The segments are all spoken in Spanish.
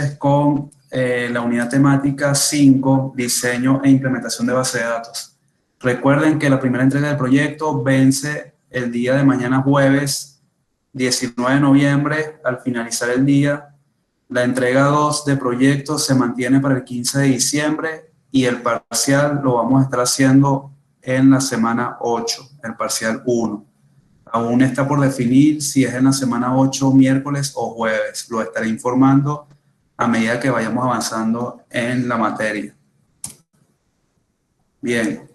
entonces con la unidad temática 5, diseño e implementación de base de datos. Recuerden que la primera entrega del proyecto vence el día de mañana jueves 19 de noviembre al finalizar el día. La entrega 2 de proyecto se mantiene para el 15 de diciembre y el parcial lo vamos a estar haciendo en la semana 8, el parcial 1. Aún está por definir si es en la semana 8, miércoles o jueves. Lo estaré informando a medida que vayamos avanzando en la materia. Bien.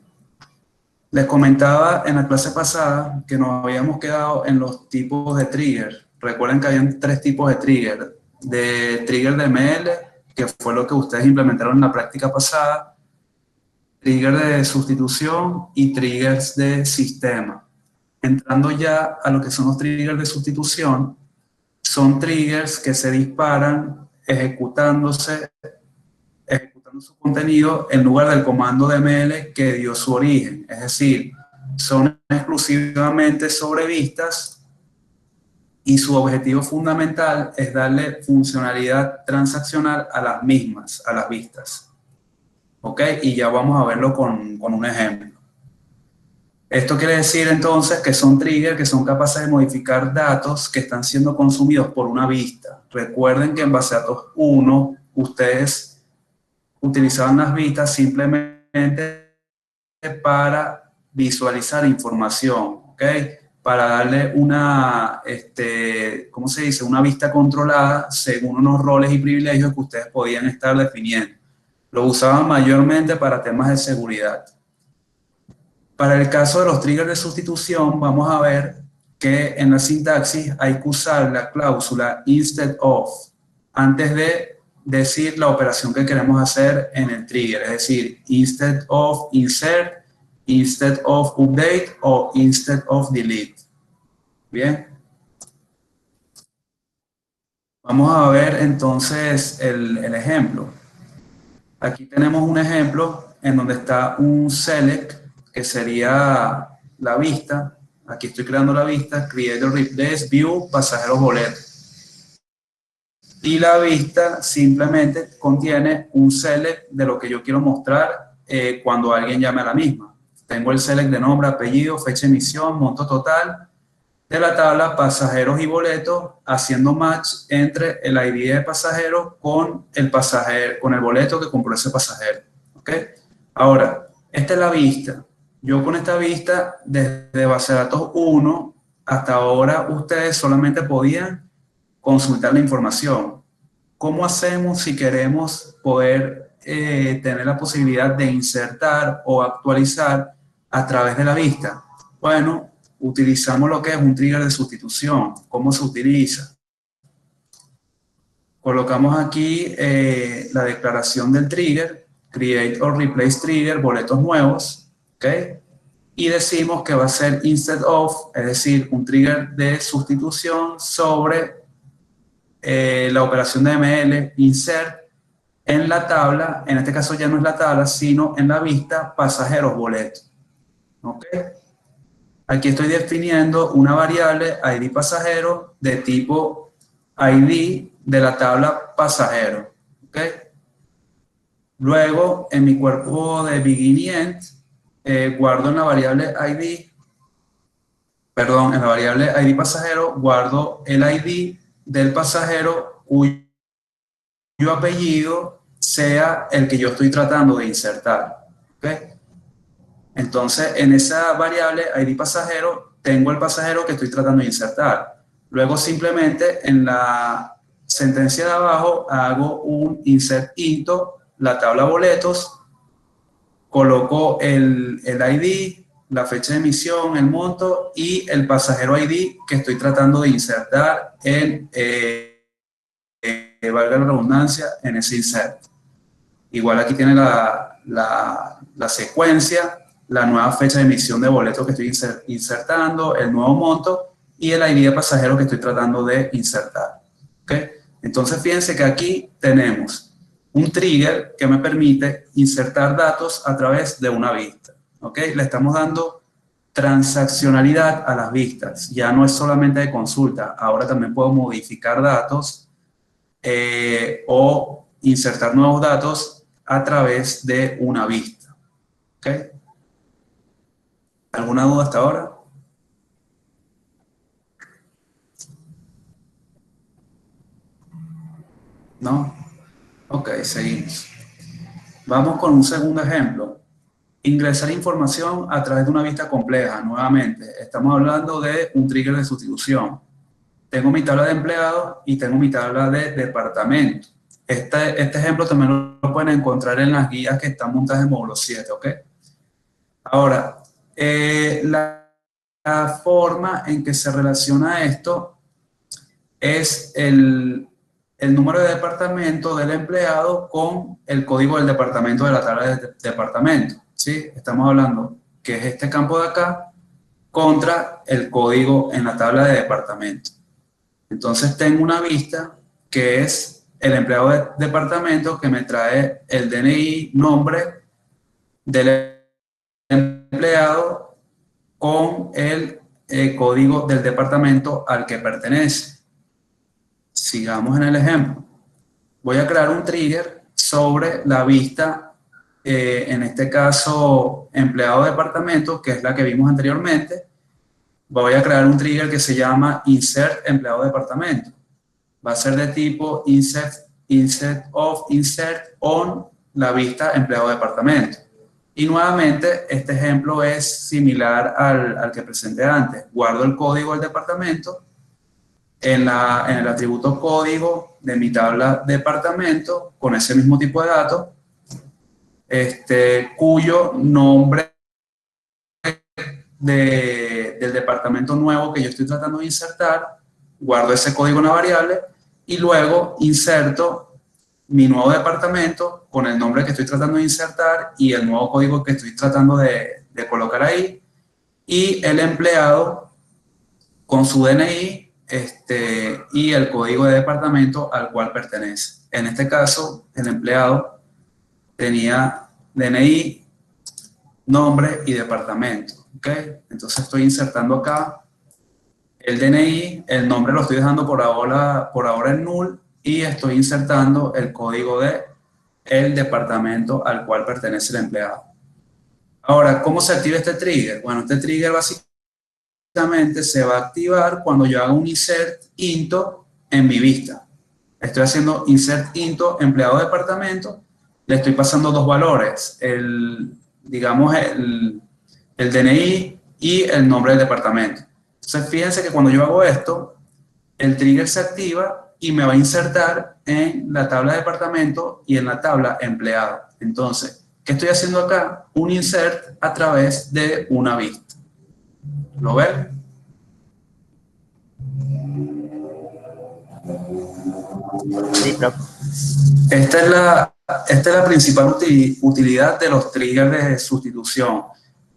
Les comentaba en la clase pasada que nos habíamos quedado en los tipos de trigger. Recuerden que habían 3 tipos de trigger. De trigger de ML, que fue lo que ustedes implementaron en la práctica pasada, trigger de sustitución y triggers de sistema. Entrando ya a lo que son los triggers de sustitución, son triggers que se disparan ejecutando su contenido en lugar del comando de ML que dio su origen. Es decir, son exclusivamente sobre vistas y su objetivo fundamental es darle funcionalidad transaccional a las mismas, a las vistas. ¿Ok? Y ya vamos a verlo con un ejemplo. Esto quiere decir entonces que son triggers que son capaces de modificar datos que están siendo consumidos por una vista. Recuerden que en base a datos 1 ustedes utilizaban las vistas simplemente para visualizar información, ¿ok? Para darle una, ¿cómo se dice? Una vista controlada según unos roles y privilegios que ustedes podían estar definiendo. Lo usaban mayormente para temas de seguridad. Para el caso de los triggers de sustitución, vamos a ver que en la sintaxis hay que usar la cláusula instead of antes de decir la operación que queremos hacer en el trigger, es decir, instead of insert, instead of update o instead of delete. Bien. Vamos a ver entonces el ejemplo. Aquí tenemos un ejemplo en donde está un select, que sería la vista. Aquí estoy creando la vista, create or replace, view, pasajeros boletos. Y la vista simplemente contiene un select de lo que yo quiero mostrar cuando alguien llame a la misma. Tengo el select de nombre, apellido, fecha de emisión, monto total de la tabla pasajeros y boletos, haciendo match entre el ID de pasajero con el boleto que compró ese pasajero. ¿Ok? Ahora, esta es la vista. Yo con esta vista, desde base de datos 1 hasta ahora, ustedes solamente podían consultar la información. ¿Cómo hacemos si queremos poder tener la posibilidad de insertar o actualizar a través de la vista? Bueno, utilizamos lo que es un trigger de sustitución. ¿Cómo se utiliza? Colocamos aquí la declaración del trigger, create or replace trigger, boletos nuevos, ¿ok? Y decimos que va a ser instead of, es decir, un trigger de sustitución sobre la operación de ML, insert, en la tabla, en este caso ya no es la tabla, sino en la vista, pasajeros, boletos. ¿Ok? Aquí estoy definiendo una variable ID pasajero de tipo ID de la tabla pasajero. ¿Ok? Luego, en mi cuerpo de begin y end, guardo en la variable ID, perdón, en la variable ID pasajero, guardo el ID del pasajero cuyo apellido sea el que yo estoy tratando de insertar. ¿Ok? Entonces, en esa variable ID pasajero, tengo el pasajero que estoy tratando de insertar. Luego, simplemente, en la sentencia de abajo, hago un insert into, la tabla boletos, coloco el ID, la fecha de emisión, el monto y el pasajero ID que estoy tratando de insertar en, valga la redundancia, en ese insert. Igual aquí tiene la secuencia, la nueva fecha de emisión de boleto que estoy insertando, el nuevo monto y el ID de pasajero que estoy tratando de insertar. ¿Okay? Entonces, fíjense que aquí tenemos un trigger que me permite insertar datos a través de una vista. ¿Okay? Le estamos dando transaccionalidad a las vistas. Ya no es solamente de consulta, ahora también puedo modificar datos o insertar nuevos datos a través de una vista. ¿Ok? ¿Alguna duda hasta ahora? ¿No? Ok, seguimos. Vamos con un segundo ejemplo. Ingresar información a través de una vista compleja. Nuevamente, estamos hablando de un trigger de sustitución. Tengo mi tabla de empleados y tengo mi tabla de departamento. Este ejemplo también lo pueden encontrar en las guías que están montadas en módulo 7, ¿ok? Ahora, la forma en que se relaciona esto es el número de departamento del empleado con el código del departamento de la tabla de departamento, ¿sí? Estamos hablando que es este campo de acá contra el código en la tabla de departamento. Entonces tengo una vista que es el empleado de departamento que me trae el DNI, nombre del empleado con el código del departamento al que pertenece. Sigamos en el ejemplo. Voy a crear un trigger sobre la vista, en este caso, empleado de departamento, que es la que vimos anteriormente. Voy a crear un trigger que se llama insert empleado de departamento. Va a ser de tipo insert on la vista empleado de departamento. Y nuevamente, este ejemplo es similar al que presenté antes. Guardo el código del departamento en el atributo código de mi tabla departamento con ese mismo tipo de datos, cuyo nombre del departamento nuevo que yo estoy tratando de insertar, guardo ese código en una variable y luego inserto mi nuevo departamento con el nombre que estoy tratando de insertar y el nuevo código que estoy tratando de colocar ahí, y el empleado con su DNI y el código de departamento al cual pertenece. En este caso, el empleado tenía DNI, nombre y departamento. ¿Ok? Entonces estoy insertando acá el DNI, el nombre lo estoy dejando por ahora en null y estoy insertando el código de el departamento al cual pertenece el empleado. Ahora, ¿cómo se activa este trigger? Bueno, este trigger básicamente se va a activar cuando yo haga un insert into en mi vista. Estoy haciendo insert into empleado de departamento, le estoy pasando dos valores, digamos el DNI y el nombre del departamento. Entonces, fíjense que cuando yo hago esto, el trigger se activa y me va a insertar en la tabla de departamento y en la tabla empleado. Entonces, ¿qué estoy haciendo acá? Un insert a través de una vista. ¿Lo ven? Sí, profe. Esta es la principal utilidad de los triggers de sustitución,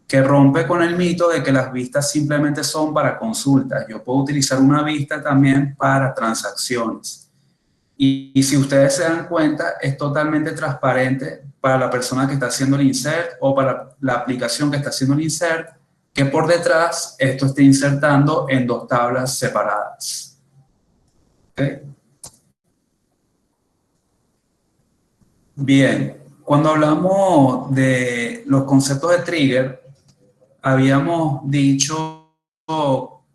que rompe con el mito de que las vistas simplemente son para consultas. Yo puedo utilizar una vista también para transacciones. Y si ustedes se dan cuenta, es totalmente transparente para la persona que está haciendo el insert o para la aplicación que está haciendo el insert, que por detrás esto esté insertando en dos tablas separadas. ¿Ok? Bien, cuando hablamos de los conceptos de trigger, habíamos dicho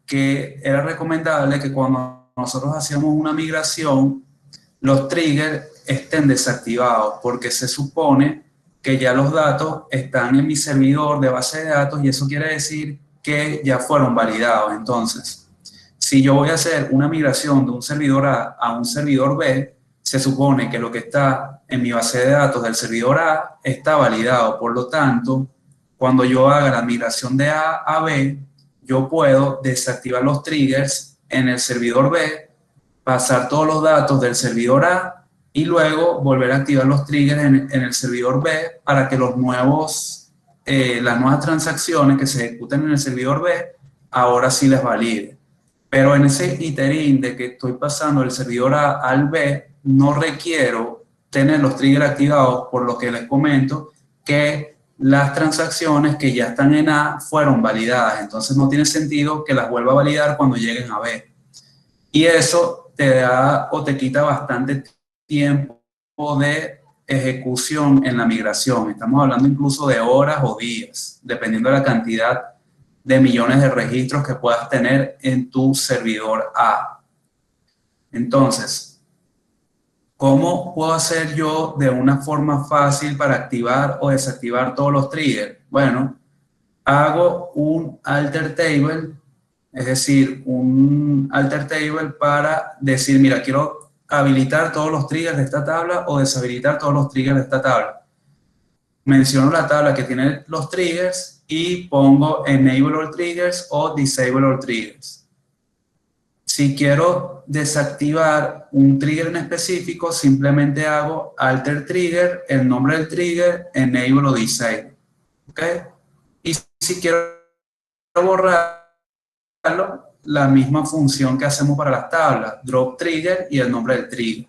que era recomendable que cuando nosotros hacíamos una migración, los triggers estén desactivados, porque se supone que ya los datos están en mi servidor de base de datos y eso quiere decir que ya fueron validados. Entonces, si yo voy a hacer una migración de un servidor A a un servidor B, se supone que lo que está en mi base de datos del servidor A está validado. Por lo tanto, cuando yo haga la migración de A a B, yo puedo desactivar los triggers en el servidor B, pasar todos los datos del servidor A y luego volver a activar los triggers en el servidor B para que las nuevas transacciones que se ejecuten en el servidor B ahora sí les valide. Pero en ese iterín de que estoy pasando del servidor A al B, no requiero tener los triggers activados, por lo que les comento que las transacciones que ya están en A fueron validadas. Entonces no tiene sentido que las vuelva a validar cuando lleguen a B. Y eso te da o te quita bastante tiempo de ejecución en la migración. Estamos hablando incluso de horas o días, dependiendo de la cantidad de millones de registros que puedas tener en tu servidor A. Entonces, ¿cómo puedo hacer yo de una forma fácil para activar o desactivar todos los triggers? Bueno, hago un alter table, es decir, un alter table para decir, mira, quiero habilitar todos los triggers de esta tabla o deshabilitar todos los triggers de esta tabla. Menciono la tabla que tiene los triggers y pongo enable all triggers o disable all triggers. Si quiero desactivar un trigger en específico, simplemente hago alter trigger, el nombre del trigger, enable o disable. ¿Ok? Y si quiero borrarlo, la misma función que hacemos para las tablas, drop trigger y el nombre del trigger.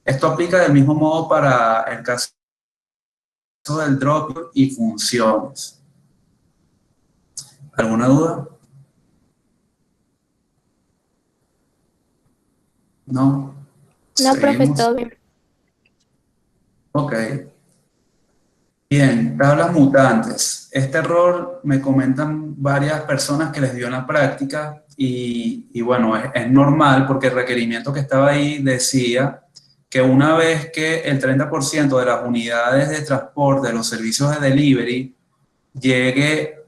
Esto aplica del mismo modo para el caso del drop y funciones. ¿Alguna duda? ¿No? No, profe, ¿Seguimos? todo bien. Ok. Bien, tablas mutantes. Este error me comentan varias personas que les dio en la práctica y bueno, es normal porque el requerimiento que estaba ahí decía que una vez que el 30% de las unidades de transporte de los servicios de delivery llegue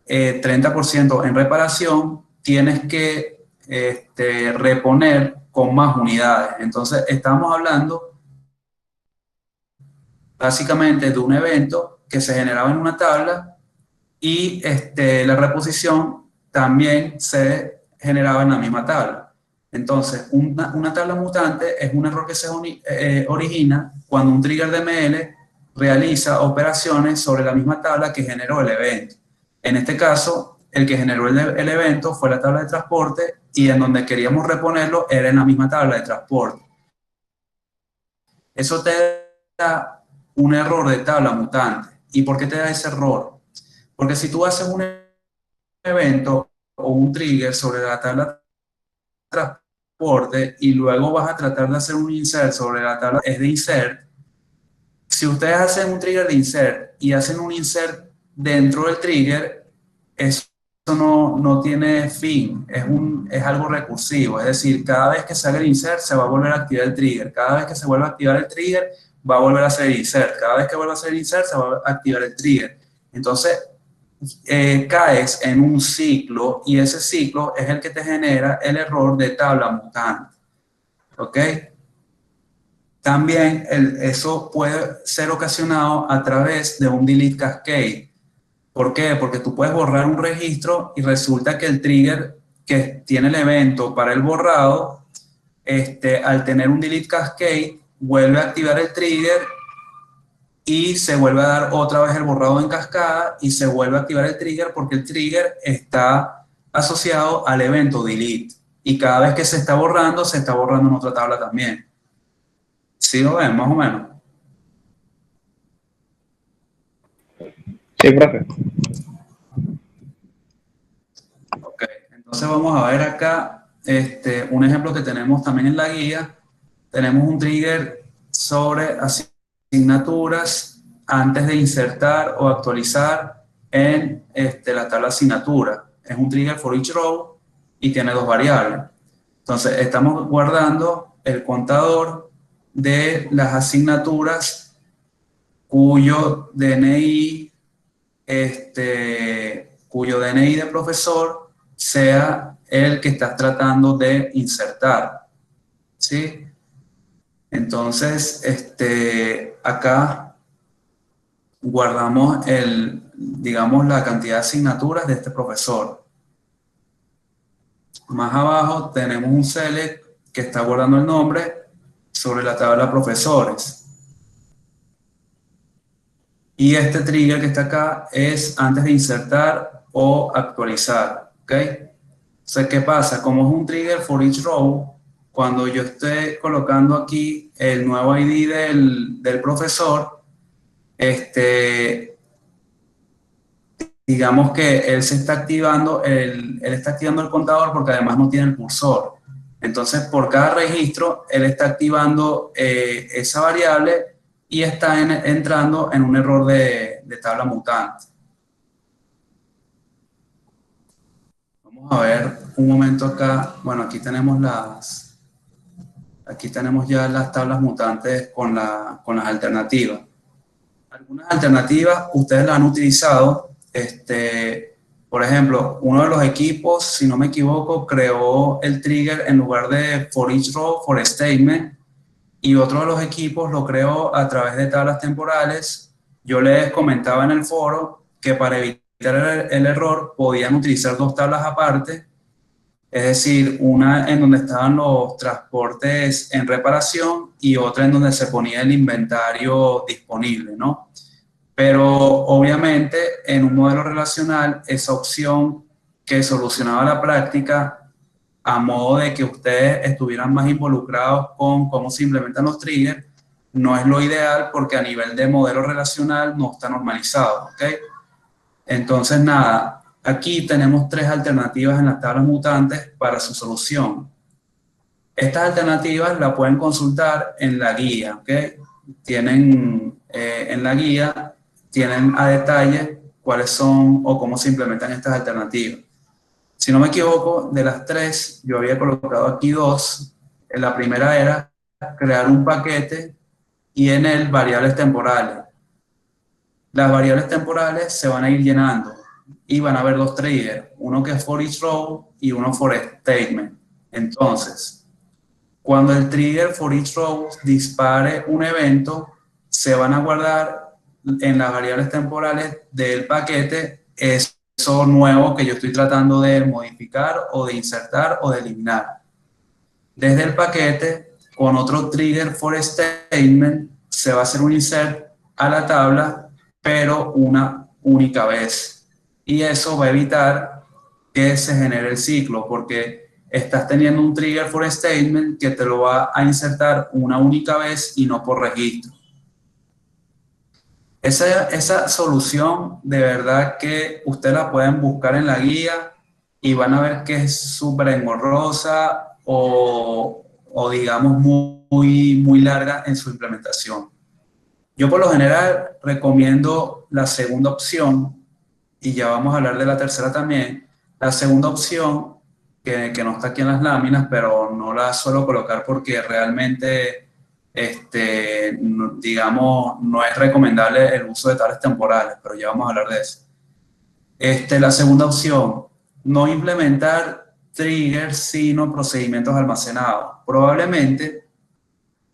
30% en reparación, tienes que reponer con más unidades. Entonces, estamos hablando básicamente de un evento que se generaba en una tabla y la reposición también se generaba en la misma tabla. Entonces, una tabla mutante es un error que se origina cuando un trigger DML realiza operaciones sobre la misma tabla que generó el evento. En este caso, el que generó el evento fue la tabla de transporte y en donde queríamos reponerlo era en la misma tabla de transporte. Eso te da un error de tabla mutante. ¿Y por qué te da ese error? Porque si tú haces un evento o un trigger sobre la tabla de transporte y luego vas a tratar de hacer un insert sobre la tabla de insert, si ustedes hacen un trigger de insert y hacen un insert dentro del trigger, eso no tiene fin, es algo recursivo, es decir, cada vez que se haga el insert se va a volver a activar el trigger, cada vez que se vuelva a activar el trigger va a volver a hacer el insert, cada vez que vuelva a hacer el insert se va a activar el trigger. Entonces, caes en un ciclo y ese ciclo es el que te genera el error de tabla mutante. ¿Ok? También eso puede ser ocasionado a través de un delete cascade. ¿Por qué? Porque tú puedes borrar un registro y resulta que el trigger que tiene el evento para el borrado, al tener un delete cascade, vuelve a activar el trigger y se vuelve a dar otra vez el borrado en cascada y se vuelve a activar el trigger porque el trigger está asociado al evento delete. Y cada vez que se está borrando en otra tabla también. ¿Sí lo ven, más o menos? Sí, profe. Ok, entonces vamos a ver acá un ejemplo que tenemos también en la guía. Tenemos un trigger sobre asignaturas antes de insertar o actualizar en la tabla asignatura. Es un trigger for each row y tiene dos variables. Entonces, estamos guardando el contador de las asignaturas cuyo DNI de profesor sea el que estás tratando de insertar, ¿sí? Entonces, acá guardamos digamos, la cantidad de asignaturas de este profesor. Más abajo tenemos un select que está guardando el nombre sobre la tabla profesores. Y este trigger que está acá es antes de insertar o actualizar, ¿ok? O sea, ¿qué pasa? Como es un trigger for each row, cuando yo esté colocando aquí el nuevo ID del profesor, digamos que él está activando el contador porque además no tiene el cursor. Entonces, por cada registro, él está activando esa variable y está entrando en un error de tabla mutante. Vamos a ver un momento acá. Bueno, aquí tenemos ya las tablas mutantes con las alternativas. Algunas alternativas ustedes las han utilizado. Por ejemplo, uno de los equipos, si no me equivoco, creó el trigger en lugar de for each row, for statement, y otro de los equipos lo creó a través de tablas temporales. Yo les comentaba en el foro que para evitar el error podían utilizar dos tablas aparte, es decir, una en donde estaban los transportes en reparación y otra en donde se ponía el inventario disponible, ¿no? Pero obviamente en un modelo relacional, esa opción que solucionaba la práctica a modo de que ustedes estuvieran más involucrados con cómo se implementan los triggers, no es lo ideal porque a nivel de modelo relacional no está normalizado, ¿ok? Entonces, nada, aquí tenemos tres alternativas en las tablas mutantes para su solución. Estas alternativas las pueden consultar en la guía, ¿ok? Tienen en la guía, tienen a detalle cuáles son o cómo se implementan estas alternativas. Si no me equivoco, de las tres, yo había colocado aquí dos. La primera era crear un paquete y en él variables temporales. Las variables temporales se van a ir llenando y van a haber dos triggers, uno que es for each row y uno for statement. Entonces, cuando el trigger for each row dispare un evento, se van a guardar en las variables temporales del paquete eso nuevo que yo estoy tratando de modificar o de insertar o de eliminar. Desde el paquete, con otro trigger for statement, se va a hacer un insert a la tabla, pero una única vez. Y eso va a evitar que se genere el ciclo, porque estás teniendo un trigger for statement que te lo va a insertar una única vez y no por registro. Esa solución, de verdad que ustedes la pueden buscar en la guía y van a ver que es súper engorrosa o digamos muy larga en su implementación. Yo por lo general recomiendo la segunda opción, y ya vamos a hablar de la tercera también. La segunda opción, que no está aquí en las láminas, pero no la suelo colocar porque realmente digamos, no es recomendable el uso de tablas temporales, pero ya vamos a hablar de eso. La segunda opción, no implementar triggers, sino procedimientos almacenados. Probablemente,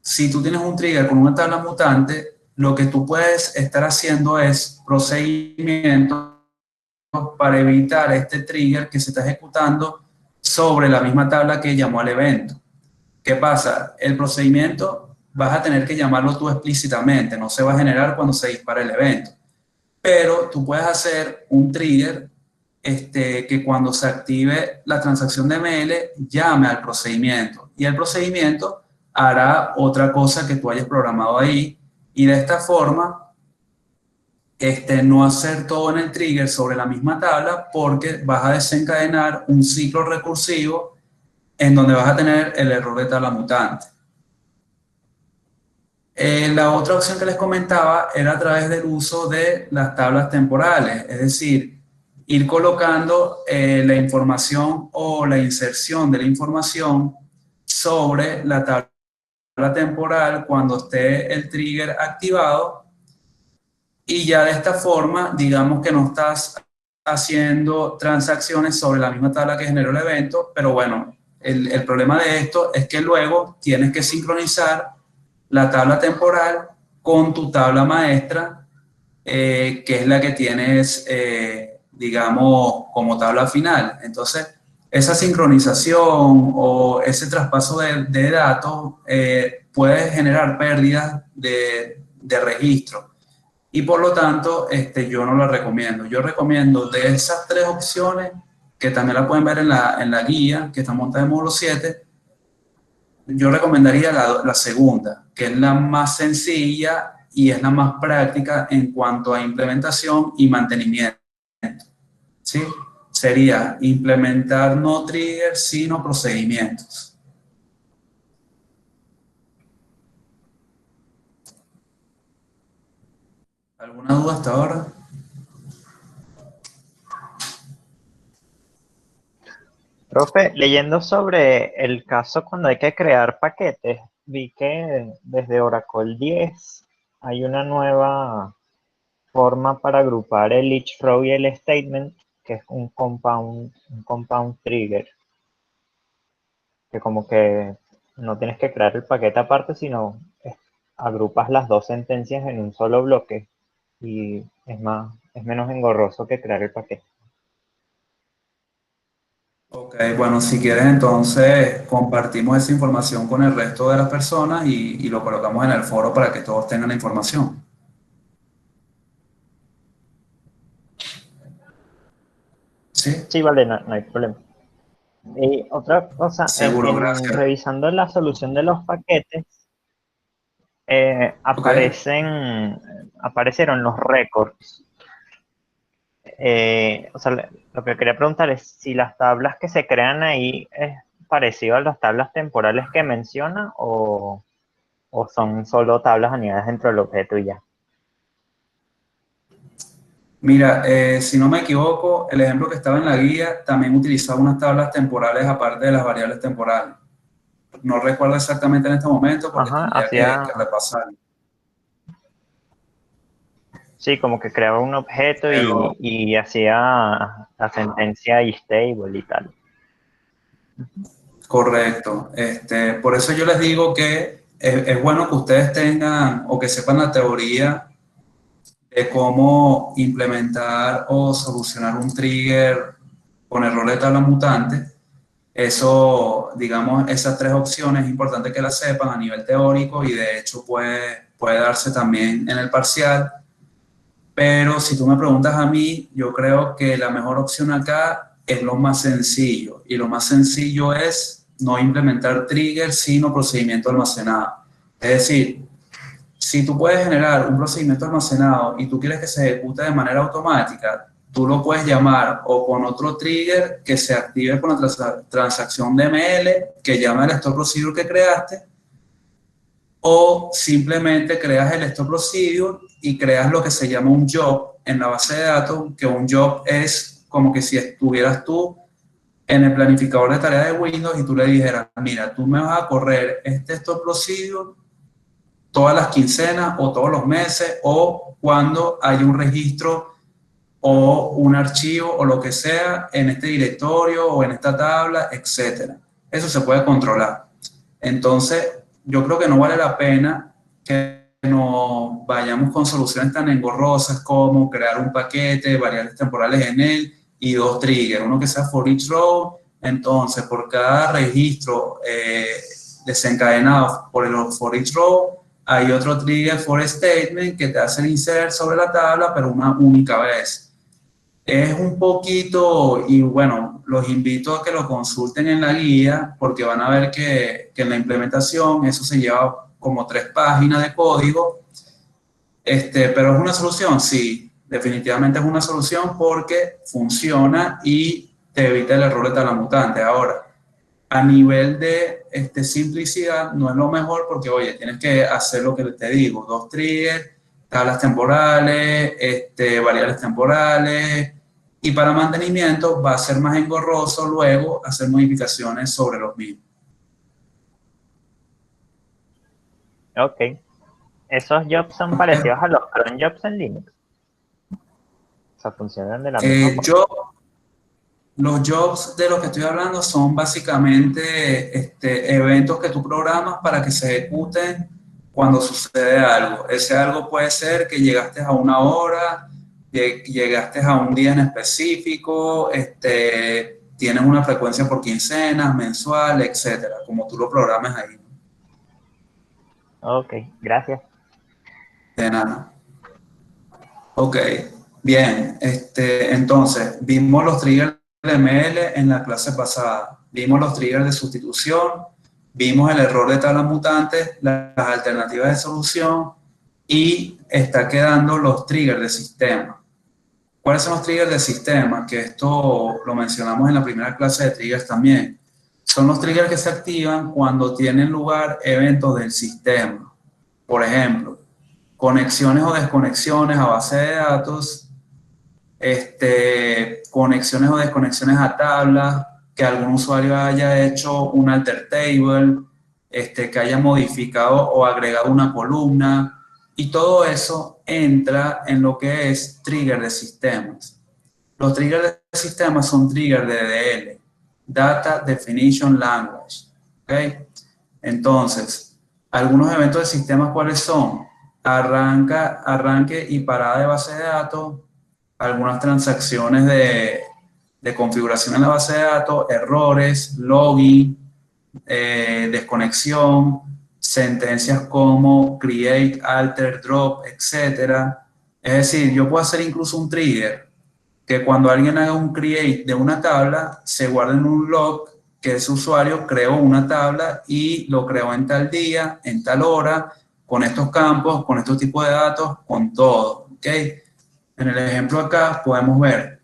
si tú tienes un trigger con una tabla mutante, lo que tú puedes estar haciendo es procedimientos para evitar este trigger que se está ejecutando sobre la misma tabla que llamó al evento. ¿Qué pasa? El procedimiento vas a tener que llamarlo tú explícitamente, no se va a generar cuando se dispara el evento. Pero tú puedes hacer un trigger que cuando se active la transacción de ML llame al procedimiento y el procedimiento hará otra cosa que tú hayas programado ahí y de esta forma no hacer todo en el trigger sobre la misma tabla porque vas a desencadenar un ciclo recursivo en donde vas a tener el error de tabla mutante. La otra opción que les comentaba era a través del uso de las tablas temporales, es decir, ir colocando la información o la inserción de la información sobre la tabla temporal cuando esté el trigger activado y ya de esta forma, digamos que no estás haciendo transacciones sobre la misma tabla que generó el evento, pero bueno, el problema de esto es que luego tienes que sincronizar la tabla temporal con tu tabla maestra, que es la que tienes, digamos, como tabla final. Entonces, esa sincronización o ese traspaso de datos puede generar pérdidas de registro. Y por lo tanto, yo no la recomiendo. Yo recomiendo de esas tres opciones, que también la pueden ver en la guía, que está montada en módulo 7, yo recomendaría la segunda, que es la más sencilla y es la más práctica en cuanto a implementación y mantenimiento. ¿Sí? Sería implementar no triggers, sino procedimientos. ¿Alguna duda hasta ahora? Profe, leyendo sobre el caso cuando hay que crear paquetes, vi que desde Oracle 10 hay una nueva forma para agrupar el each row y el statement, que es un compound trigger, que como que no tienes que crear el paquete aparte, sino agrupas las dos sentencias en un solo bloque y es menos engorroso que crear el paquete. Ok, bueno, si quieres entonces compartimos esa información con el resto de las personas y lo colocamos en el foro para que todos tengan la información. ¿Sí? Sí, vale, no hay problema. Y otra cosa, Seguro, gracias. revisando la solución de los paquetes, Ok. aparecieron los récords. O sea, lo que quería preguntar es si las tablas que se crean ahí es parecido a las tablas temporales que menciona o son solo tablas añadidas dentro del objeto y ya. Mira, si no me equivoco, el ejemplo que estaba en la guía también utilizaba unas tablas temporales aparte de las variables temporales. No recuerdo exactamente en este momento porque Ajá, tendría que repasar. sí, como que creaba un objeto Pero y hacía la sentencia y stable y tal. correcto. Por eso yo les digo que es bueno que ustedes tengan o que sepan la teoría de cómo implementar o solucionar un trigger con error de tabla mutante. Eso, digamos, esas tres opciones es importante que las sepan a nivel teórico y de hecho puede darse también en el parcial. Pero si tú me preguntas a mí, yo creo que la mejor opción acá es lo más sencillo. Y lo más sencillo es no implementar triggers, sino procedimiento almacenado. Es decir, si tú puedes generar un procedimiento almacenado y tú quieres que se ejecute de manera automática, tú lo puedes llamar o con otro trigger que se active con la transacción DML, que llama el store procedure que creaste, o simplemente creas el store procedure y creas lo que se llama un job en la base de datos, que un job es como que si estuvieras tú en el planificador de tareas de Windows y tú le dijeras, mira, tú me vas a correr este store procedure todas las quincenas o todos los meses o cuando hay un registro o un archivo o lo que sea en este directorio o en esta tabla, etcétera. Eso se puede controlar. Entonces, yo creo que no vale la pena que nos vayamos con soluciones tan engorrosas como crear un paquete, variables temporales en él y dos triggers, uno que sea for each row. Entonces, por cada registro desencadenado por el for each row, hay otro trigger for statement que te hace el insert sobre la tabla, pero una única vez. Es un poquito, y bueno, los invito a que lo consulten en la guía porque van a ver que en la implementación eso se lleva como 3 páginas de código, pero es una solución, sí, definitivamente es una solución porque funciona y te evita el error de tabla mutante. Ahora, a nivel de simplicidad no es lo mejor porque, oye, tienes que hacer lo que te digo, dos triggers, tablas temporales, variables temporales, y para mantenimiento va a ser más engorroso luego hacer modificaciones sobre los mismos. Ok. ¿Esos jobs son parecidos a los cron jobs en Linux? O sea, funcionan de la misma forma. Los jobs de los que estoy hablando son básicamente eventos que tú programas para que se ejecuten cuando sucede algo. Ese algo puede ser que llegaste a una hora, llegaste a un día en específico, tienes una frecuencia por quincenas, mensual, etcétera, como tú lo programes ahí. Ok, gracias. De nada. Ok, bien. Entonces, vimos los triggers de ML en la clase pasada. Vimos los triggers de sustitución, vimos el error de tabla mutante, las alternativas de solución y está quedando los triggers de sistema. ¿Cuáles son los triggers de sistema? Que esto lo mencionamos en la primera clase de triggers también. Son los triggers que se activan cuando tienen lugar eventos del sistema. Por ejemplo, conexiones o desconexiones a base de datos, conexiones o desconexiones a tablas, que algún usuario haya hecho un alter table, que haya modificado o agregado una columna, y todo eso entra en lo que es trigger de sistemas. Los triggers de sistemas son triggers de DDL, Data Definition Language, ¿ok? Entonces, algunos eventos de sistemas, ¿cuáles son? Arranque y parada de base de datos, algunas transacciones de configuración en la base de datos, errores, login, desconexión, sentencias como create, alter, drop, etc. Es decir, yo puedo hacer incluso un trigger que cuando alguien haga un create de una tabla, se guarde en un log que ese usuario creó una tabla y lo creó en tal día, en tal hora, con estos campos, con estos tipos de datos, con todo, ¿ok? En el ejemplo acá podemos ver,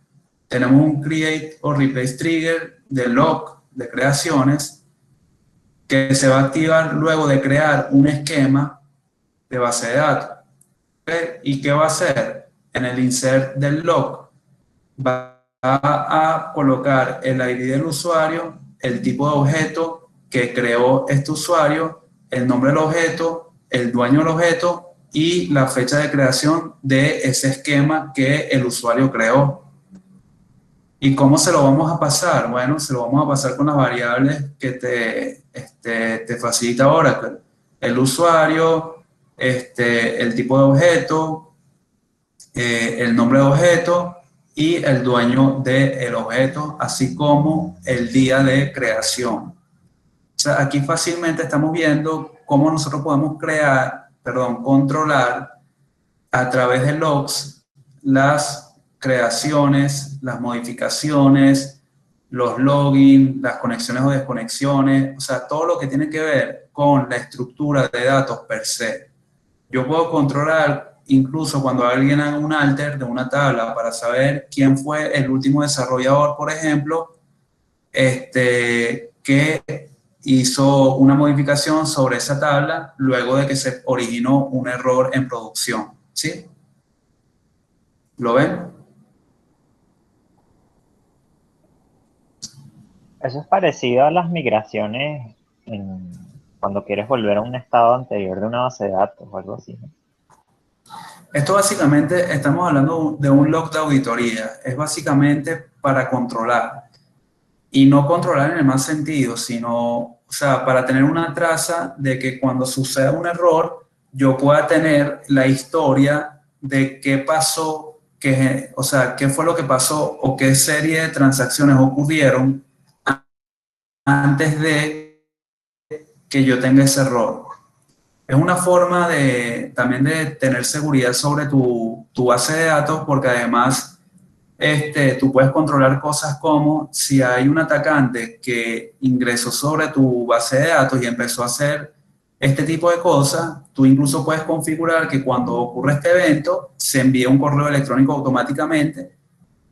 tenemos un create o replace trigger de log de creaciones que se va a activar luego de crear un esquema de base de datos, ¿ok? ¿Y qué va a hacer? En el insert del log va a colocar el ID del usuario, el tipo de objeto que creó este usuario, el nombre del objeto, el dueño del objeto y la fecha de creación de ese esquema que el usuario creó. ¿Y cómo se lo vamos a pasar? Bueno, se lo vamos a pasar con las variables que te facilita Oracle. El usuario, el tipo de objeto, el nombre de objeto y el dueño del objeto, así como el día de creación. O sea, aquí fácilmente estamos viendo cómo nosotros podemos controlar a través de logs las creaciones, las modificaciones, los logins, las conexiones o desconexiones, o sea, todo lo que tiene que ver con la estructura de datos per se. Yo puedo controlar incluso cuando alguien haga un alter de una tabla para saber quién fue el último desarrollador, por ejemplo, que hizo una modificación sobre esa tabla luego de que se originó un error en producción. ¿Sí? ¿Lo ven? Eso es parecido a las migraciones cuando quieres volver a un estado anterior de una base de datos o algo así, ¿no? Esto básicamente, estamos hablando de un log de auditoría. Es básicamente para controlar. Y no controlar en el mal sentido, sino, o sea, para tener una traza de que cuando suceda un error, yo pueda tener la historia de qué pasó, o sea, qué fue lo que pasó o qué serie de transacciones ocurrieron antes de que yo tenga ese error. Es una forma también de tener seguridad sobre tu base de datos, porque además tú puedes controlar cosas como si hay un atacante que ingresó sobre tu base de datos y empezó a hacer este tipo de cosas, tú incluso puedes configurar que cuando ocurre este evento se envíe un correo electrónico automáticamente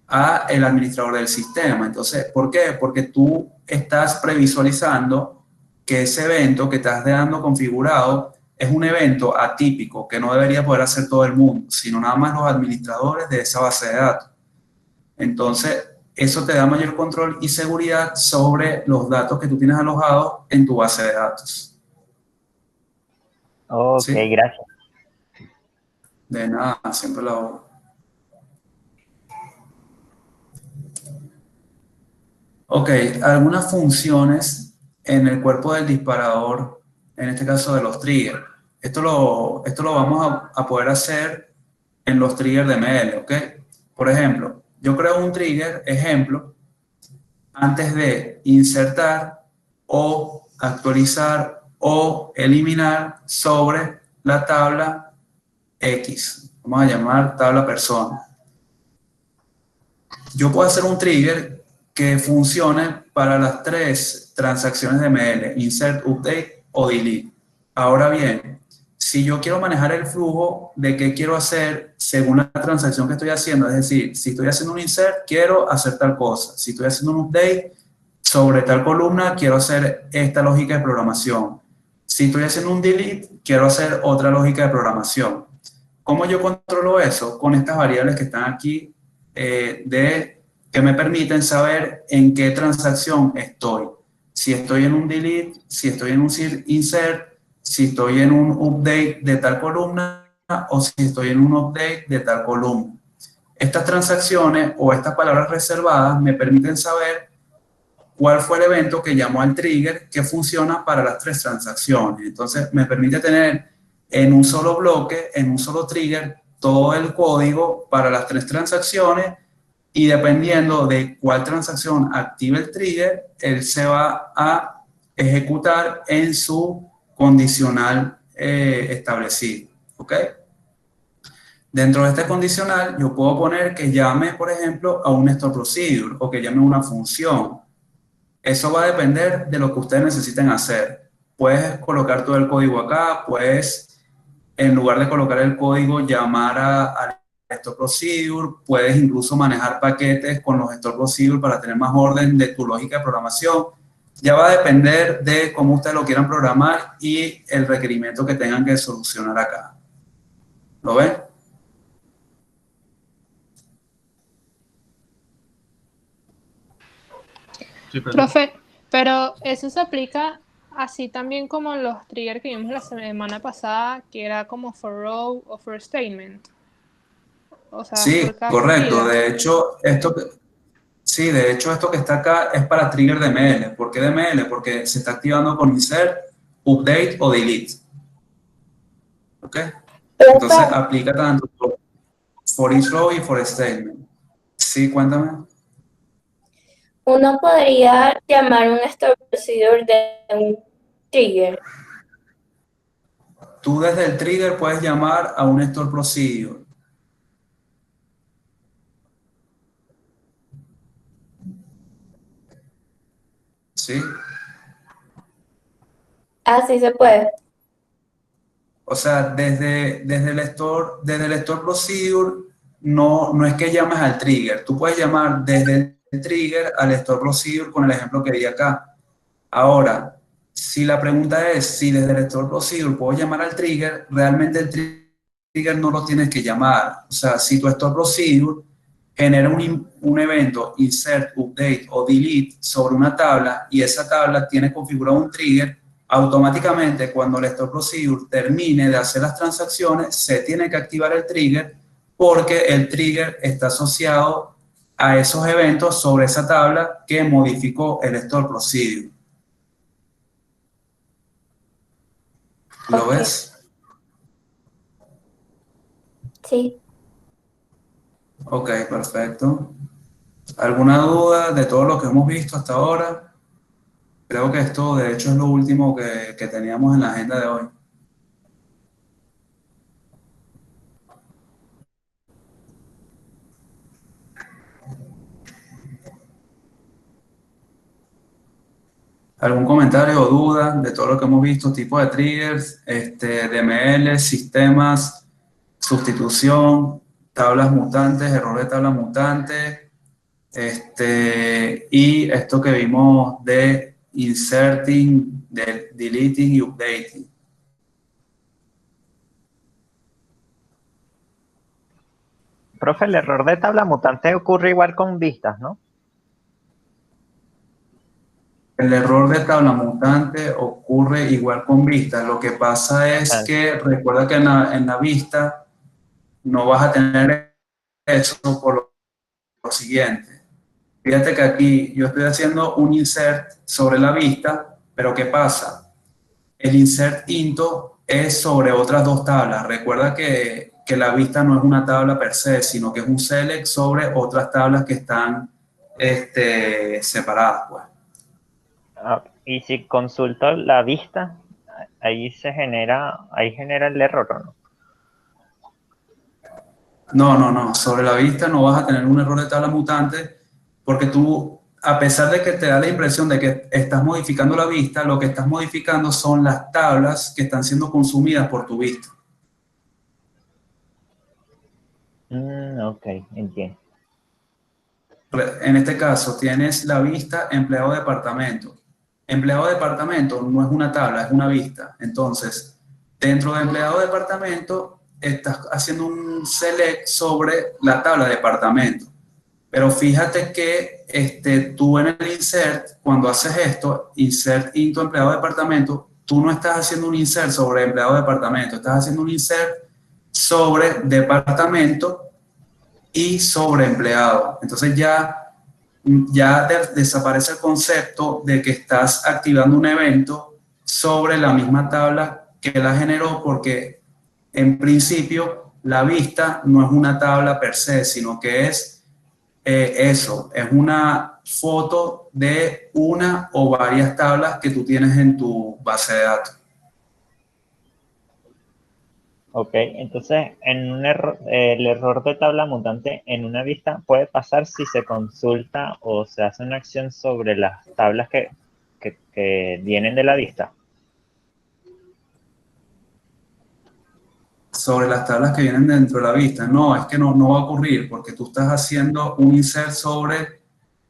a el administrador del sistema. Entonces, ¿por qué? Porque tú estás previsualizando que ese evento que estás dando configurado es un evento atípico que no debería poder hacer todo el mundo, sino nada más los administradores de esa base de datos. Entonces, eso te da mayor control y seguridad sobre los datos que tú tienes alojados en tu base de datos. Ok, ¿Sí? gracias. De nada, siempre lo hago. Ok, algunas funciones en el cuerpo del disparador, en este caso de los triggers. Esto lo vamos a poder hacer en los triggers de ML, ¿ok? Por ejemplo, yo creo un trigger, ejemplo, antes de insertar o actualizar o eliminar sobre la tabla X. Vamos a llamar tabla persona. Yo puedo hacer un trigger que funcione para las tres transacciones de ML, insert, update o delete. Ahora bien, si yo quiero manejar el flujo de qué quiero hacer según la transacción que estoy haciendo, es decir, si estoy haciendo un insert, quiero hacer tal cosa. Si estoy haciendo un update sobre tal columna, quiero hacer esta lógica de programación. Si estoy haciendo un delete, quiero hacer otra lógica de programación. ¿Cómo yo controlo eso? Con estas variables que están aquí, que me permiten saber en qué transacción estoy. Si estoy en un delete, si estoy en un insert, si estoy en un update de tal columna o si estoy en un update de tal columna. Estas transacciones o estas palabras reservadas me permiten saber cuál fue el evento que llamó al trigger que funciona para las tres transacciones. Entonces, me permite tener en un solo bloque, en un solo trigger, todo el código para las tres transacciones y dependiendo de cuál transacción active el trigger, él se va a ejecutar en su condicional establecido. ¿Ok? Dentro de este condicional, yo puedo poner que llame, por ejemplo, a un store procedure o que llame a una función. Eso va a depender de lo que ustedes necesiten hacer. Puedes colocar todo el código acá, puedes, en lugar de colocar el código, llamar al store procedure, puedes incluso manejar paquetes con los store procedure para tener más orden de tu lógica de programación. Ya va a depender de cómo ustedes lo quieran programar y el requerimiento que tengan que solucionar acá. ¿Lo ven? Sí, Profe, pero eso se aplica así también como los triggers que vimos la semana pasada, que era como for row o for statement. O sea, Sí, por cada correcto. salida. De hecho, sí, de hecho esto que está acá es para trigger de ML. ¿Por qué de ML? Porque se está activando con insert, update o delete. ¿Ok? Entonces Profe, aplica tanto for each row y for statement. Sí, cuéntame. uno podría llamar un store procedure de un trigger. Tú desde el trigger puedes llamar a un store procedure. ¿Sí? Así se puede. O sea, desde el store procedure no es que llames al trigger. Tú puedes llamar desde el trigger al store procedure con el ejemplo que di acá. Ahora, si la pregunta es si desde el store procedure puedo llamar al trigger, realmente el trigger no lo tienes que llamar. O sea, si tu store procedure genera un evento insert, update o delete sobre una tabla y esa tabla tiene configurado un trigger, automáticamente cuando el store procedure termine de hacer las transacciones, se tiene que activar el trigger porque el trigger está asociado a esos eventos sobre esa tabla que modificó el store procedure. ¿Lo Ok. ves? Sí. Ok, perfecto. ¿Alguna duda de todo lo que hemos visto hasta ahora? Creo que esto, de hecho, es lo último que teníamos en la agenda de hoy. ¿Algún comentario o duda de todo lo que hemos visto? Tipo de triggers, DML, sistemas, sustitución, tablas mutantes, error de tablas mutantes, y esto que vimos de inserting, de deleting y updating. Profe, el error de tabla mutante ocurre igual con vistas, ¿no? El error de tabla mutante ocurre igual con vistas. Lo que pasa es Ah, que recuerda que en la vista no vas a tener eso por lo siguiente. Fíjate que aquí yo estoy haciendo un insert sobre la vista, pero ¿qué pasa? El insert into es sobre otras dos tablas. Recuerda que la vista no es una tabla per se, sino que es un select sobre otras tablas que están separadas, pues. y si consulto la vista, ahí genera el error, ¿o no? No. Sobre la vista no vas a tener un error de tabla mutante porque tú, a pesar de que te da la impresión de que estás modificando la vista, lo que estás modificando son las tablas que están siendo consumidas por tu vista. Ok, entiendo. En este caso, tienes la vista empleado departamento. Empleado departamento no es una tabla, es una vista. Entonces, dentro de empleado departamento estás haciendo un select sobre la tabla de departamento. Pero fíjate que tú en el insert, cuando haces esto, insert into empleado de departamento, tú no estás haciendo un insert sobre empleado de departamento, estás haciendo un insert sobre departamento y sobre empleado. Entonces ya desaparece el concepto de que estás activando un evento sobre la misma tabla que la generó, porque en principio la vista no es una tabla per se, sino que es eso, es una foto de una o varias tablas que tú tienes en tu base de datos. Ok, entonces el error de tabla mutante en una vista puede pasar si se consulta o se hace una acción sobre las tablas que vienen de la vista. Sobre las tablas que vienen dentro de la vista. No, es que no va a ocurrir porque tú estás haciendo un insert sobre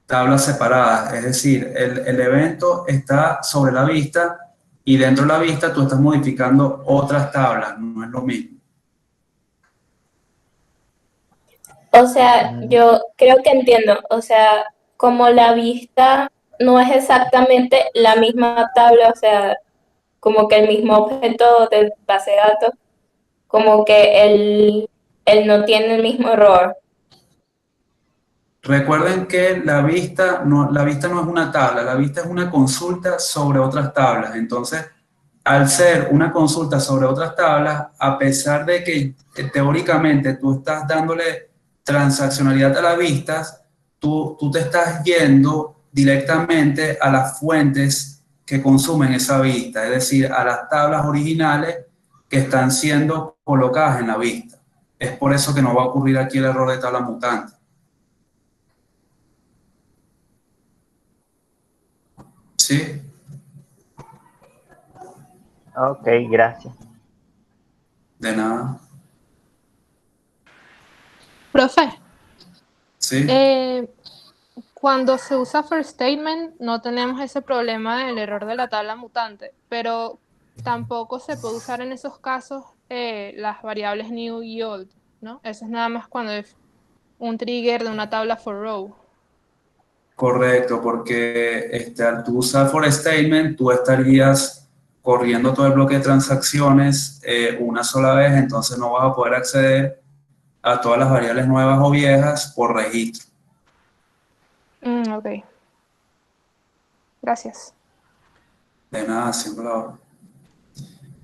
tablas separadas. Es decir, el evento está sobre la vista y dentro de la vista tú estás modificando otras tablas. No es lo mismo. O sea, yo creo que entiendo. O sea, como la vista no es exactamente la misma tabla, o sea, como que el mismo objeto de base de datos, como que él no tiene el mismo error. Recuerden que la vista no es una tabla, la vista es una consulta sobre otras tablas. Entonces, al ser una consulta sobre otras tablas, a pesar de que teóricamente tú estás dándole transaccionalidad a las vistas, tú te estás yendo directamente a las fuentes que consumen esa vista, es decir, a las tablas originales que están siendo colocadas en la vista. Es por eso que no va a ocurrir aquí el error de tabla mutante. ¿Sí? Ok, gracias. De nada. Profe, ¿Sí? cuando se usa for statement no tenemos ese problema del error de la tabla mutante, pero tampoco se puede usar en esos casos las variables new y old, ¿no? Eso es nada más cuando es un trigger de una tabla for row. Correcto, porque al tú usar for statement, tú estarías corriendo todo el bloque de transacciones una sola vez, entonces no vas a poder acceder a todas las variables nuevas o viejas por registro. Ok. Gracias. De nada, siempre la hora.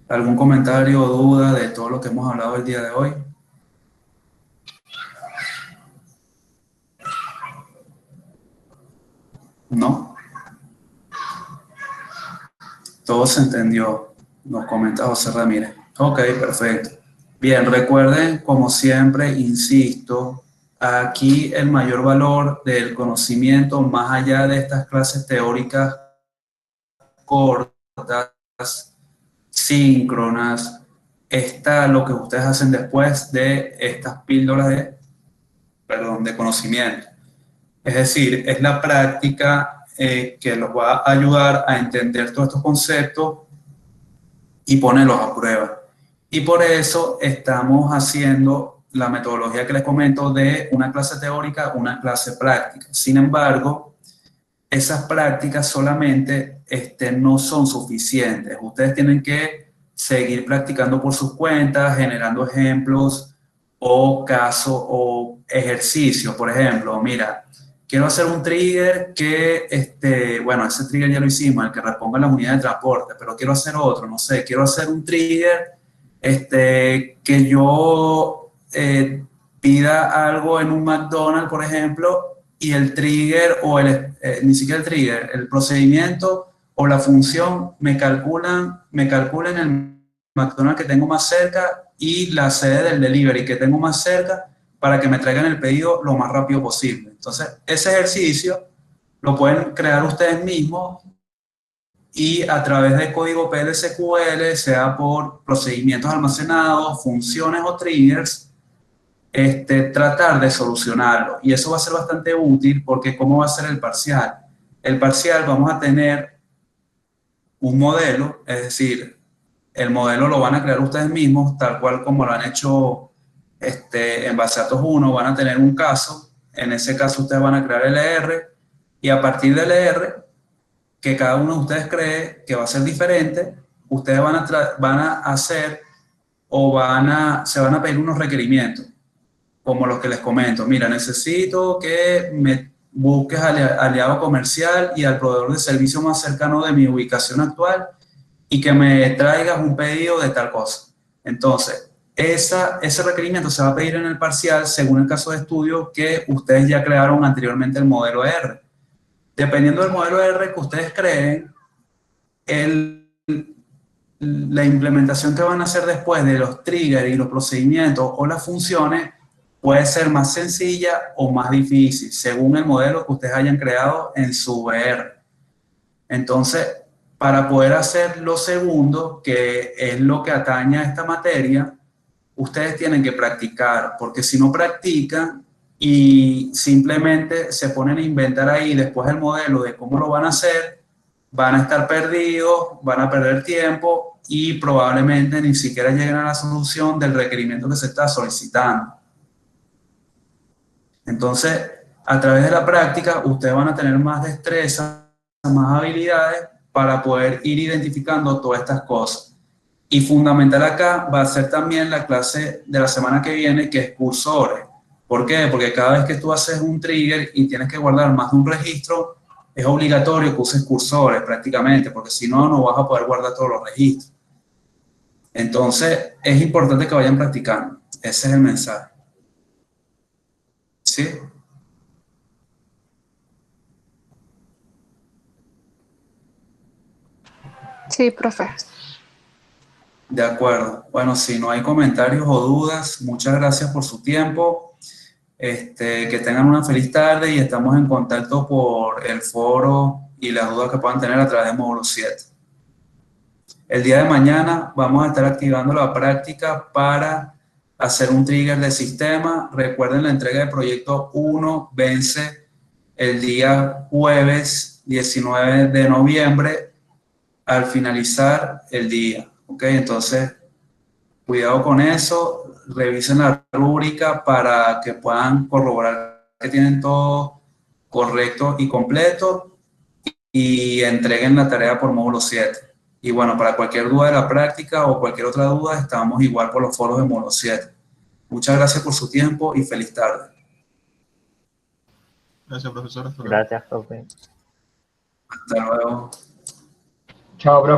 ¿Algún comentario o duda de todo lo que hemos hablado el día de hoy? ¿No? Todo se entendió, nos comenta José Ramírez. Ok, perfecto. Bien, recuerden, como siempre, insisto, aquí el mayor valor del conocimiento, más allá de estas clases teóricas cortas, síncronas, está lo que ustedes hacen después de estas píldoras de conocimiento. Es decir, es la práctica que los va a ayudar a entender todos estos conceptos y ponerlos a prueba. Y por eso estamos haciendo la metodología que les comento de una clase teórica, una clase práctica. Sin embargo, esas prácticas solamente no son suficientes. Ustedes tienen que seguir practicando por sus cuentas, generando ejemplos o casos o ejercicios. Por ejemplo, mira, quiero hacer un trigger que, bueno, ese trigger ya lo hicimos, el que reponga las unidades de transporte, pero quiero hacer otro, no sé, quiero hacer un trigger que yo pida algo en un McDonald's, por ejemplo, y el trigger o ni siquiera el trigger, el procedimiento o la función me calculan el McDonald's que tengo más cerca y la sede del delivery que tengo más cerca para que me traigan el pedido lo más rápido posible. Entonces, ese ejercicio lo pueden crear ustedes mismos y a través de código PLSQL, sea por procedimientos almacenados, funciones o triggers, tratar de solucionarlo. Y eso va a ser bastante útil porque ¿cómo va a ser el parcial? El parcial vamos a tener un modelo, es decir, el modelo lo van a crear ustedes mismos, tal cual como lo han hecho en Baseatos 1, van a tener un caso. En ese caso ustedes van a crear el ER, y a partir del ER, que cada uno de ustedes cree que va a ser diferente, ustedes van a hacer o se van a pedir unos requerimientos, como los que les comento. Mira, necesito que me busques al aliado comercial y al proveedor de servicio más cercano de mi ubicación actual y que me traigas un pedido de tal cosa. Entonces, ese requerimiento se va a pedir en el parcial según el caso de estudio que ustedes ya crearon anteriormente el modelo R. Dependiendo del modelo R que ustedes creen, la implementación que van a hacer después de los triggers y los procedimientos o las funciones puede ser más sencilla o más difícil, según el modelo que ustedes hayan creado en su VR. Entonces, para poder hacer lo segundo, que es lo que atañe a esta materia, ustedes tienen que practicar, porque si no practican y simplemente se ponen a inventar ahí después el modelo de cómo lo van a hacer, van a estar perdidos, van a perder tiempo y probablemente ni siquiera lleguen a la solución del requerimiento que se está solicitando. Entonces, a través de la práctica, ustedes van a tener más destreza, más habilidades para poder ir identificando todas estas cosas. Y fundamental acá va a ser también la clase de la semana que viene, que es cursores. ¿Por qué? Porque cada vez que tú haces un trigger y tienes que guardar más de un registro, es obligatorio que uses cursores prácticamente, porque si no, no vas a poder guardar todos los registros. Entonces, es importante que vayan practicando. Ese es el mensaje. ¿Sí? Sí, profe. De acuerdo. Bueno, si no hay comentarios o dudas, muchas gracias por su tiempo. Que tengan una feliz tarde y estamos en contacto por el foro y las dudas que puedan tener a través de módulo 7. El día de mañana vamos a estar activando la práctica para hacer un trigger de sistema. Recuerden, la entrega del proyecto 1 vence el día jueves 19 de noviembre al finalizar el día. ¿Ok? Entonces, cuidado con eso, revisen la rúbrica para que puedan corroborar que tienen todo correcto y completo y entreguen la tarea por módulo 7. Y bueno, para cualquier duda de la práctica o cualquier otra duda, estamos igual por los foros de módulo 7. Muchas gracias por su tiempo y feliz tarde. Gracias, profesor. Gracias, profe. Hasta luego. Chao, profe.